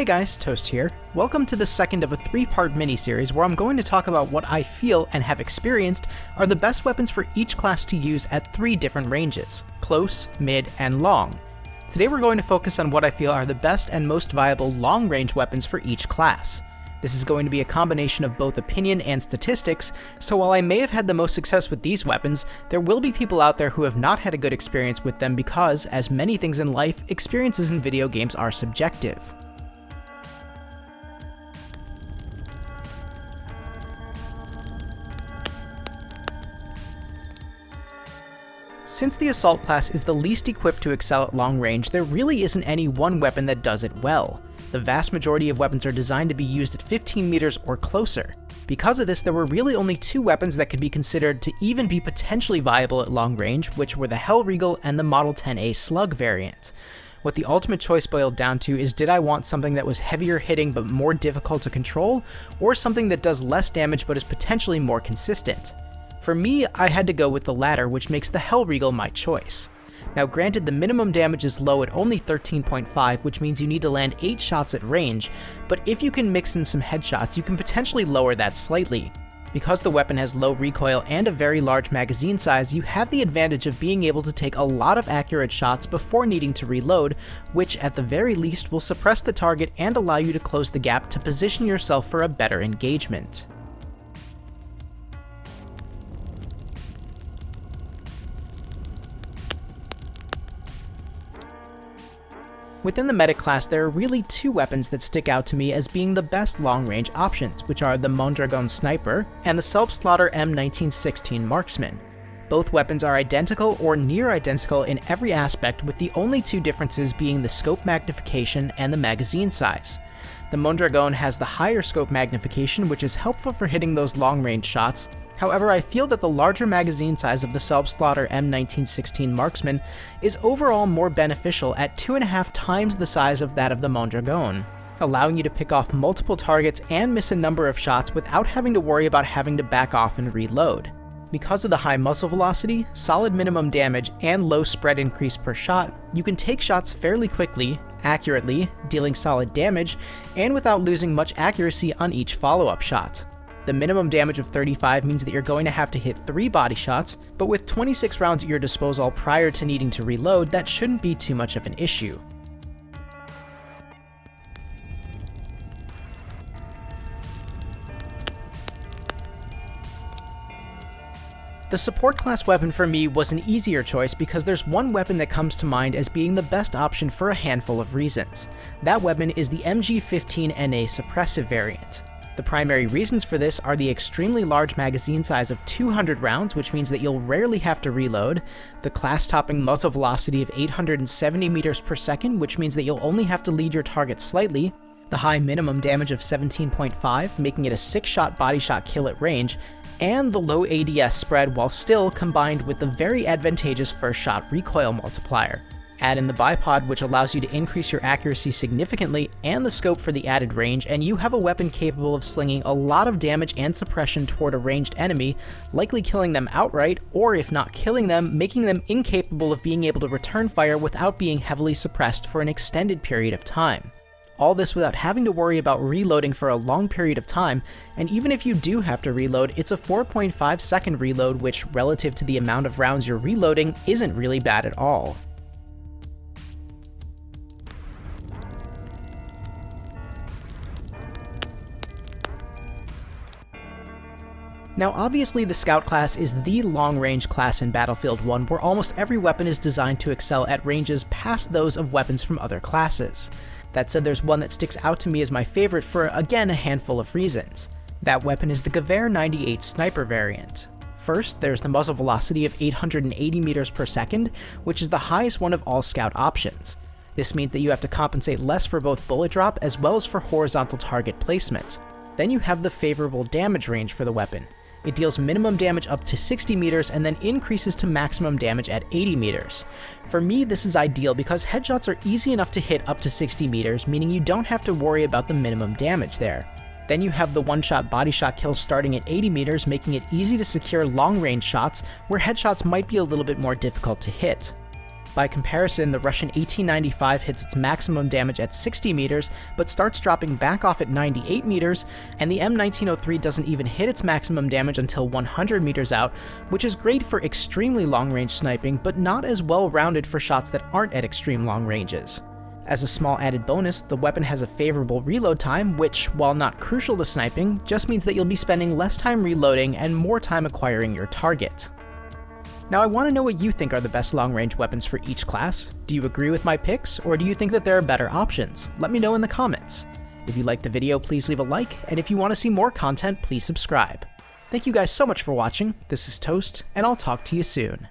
Hey guys, Toast here. Welcome to the second of a three-part mini-series where I'm going to talk about what I feel and have experienced are the best weapons for each class to use at 3 different ranges: close, mid, and long. Today we're going to focus on what I feel are the best and most viable long-range weapons for each class. This is going to be a combination of both opinion and statistics, so while I may have had the most success with these weapons, there will be people out there who have not had a good experience with them because, as many things in life, experiences in video games are subjective. Since the Assault class is the least equipped to excel at long range, there really isn't any one weapon that does it well. The vast majority of weapons are designed to be used at 15 meters or closer. Because of this, there were really only 2 weapons that could be considered to even be potentially viable at long range, which were the Hellriegel and the Model 10A Slug variant. What the ultimate choice boiled down to is, did I want something that was heavier hitting but more difficult to control, or something that does less damage but is potentially more consistent? For me, I had to go with the latter, which makes the Hellriegel my choice. Now granted, the minimum damage is low at only 13.5, which means you need to land 8 shots at range, but if you can mix in some headshots, you can potentially lower that slightly. Because the weapon has low recoil and a very large magazine size, you have the advantage of being able to take a lot of accurate shots before needing to reload, which at the very least will suppress the target and allow you to close the gap to position yourself for a better engagement. Within the medic class, there are really 2 weapons that stick out to me as being the best long-range options, which are the Mondragon Sniper and the Selbstlader M1916 Marksman. Both weapons are identical or near identical in every aspect, with the only 2 differences being the scope magnification and the magazine size. The Mondragon has the higher scope magnification, which is helpful for hitting those long-range shots. However, I feel that the larger magazine size of the Selbstlader M1916 Marksman is overall more beneficial at 2.5 times the size of that of the Mondragon, allowing you to pick off multiple targets and miss a number of shots without having to worry about having to back off and reload. Because of the high muzzle velocity, solid minimum damage, and low spread increase per shot, you can take shots fairly quickly, accurately, dealing solid damage, and without losing much accuracy on each follow-up shot. The minimum damage of 35 means that you're going to have to hit 3 body shots, but with 26 rounds at your disposal prior to needing to reload, that shouldn't be too much of an issue. The support class weapon for me was an easier choice because there's one weapon that comes to mind as being the best option for a handful of reasons. That weapon is the MG15NA suppressive variant. The primary reasons for this are the extremely large magazine size of 200 rounds, which means that you'll rarely have to reload, the class-topping muzzle velocity of 870 meters per second, which means that you'll only have to lead your target slightly, the high minimum damage of 17.5, making it a 6-shot body shot kill at range, and the low ADS spread while still combined with the very advantageous first shot recoil multiplier. Add in the bipod, which allows you to increase your accuracy significantly, and the scope for the added range, and you have a weapon capable of slinging a lot of damage and suppression toward a ranged enemy, likely killing them outright, or if not killing them, making them incapable of being able to return fire without being heavily suppressed for an extended period of time. All this without having to worry about reloading for a long period of time, and even if you do have to reload, it's a 4.5 second reload, which relative to the amount of rounds you're reloading isn't really bad at all. Now obviously the Scout class is the long-range class in Battlefield 1 where almost every weapon is designed to excel at ranges past those of weapons from other classes. That said, there's one that sticks out to me as my favorite for, again, a handful of reasons. That weapon is the Gewehr 98 Sniper variant. First, there's the muzzle velocity of 880 meters per second, which is the highest one of all Scout options. This means that you have to compensate less for both bullet drop as well as for horizontal target placement. Then you have the favorable damage range for the weapon. It deals minimum damage up to 60 meters and then increases to maximum damage at 80 meters. For me, this is ideal because headshots are easy enough to hit up to 60 meters, meaning you don't have to worry about the minimum damage there. Then you have the one-shot body shot kills starting at 80 meters, making it easy to secure long-range shots where headshots might be a little bit more difficult to hit. By comparison, the Russian 1895 hits its maximum damage at 60 meters, but starts dropping back off at 98 meters, and the M1903 doesn't even hit its maximum damage until 100 meters out, which is great for extremely long-range sniping, but not as well-rounded for shots that aren't at extreme long ranges. As a small added bonus, the weapon has a favorable reload time, which, while not crucial to sniping, just means that you'll be spending less time reloading and more time acquiring your target. Now I want to know what you think are the best long-range weapons for each class. Do you agree with my picks, or do you think that there are better options? Let me know in the comments. If you liked the video, please leave a like, and if you want to see more content, please subscribe. Thank you guys so much for watching. This is Toast, and I'll talk to you soon.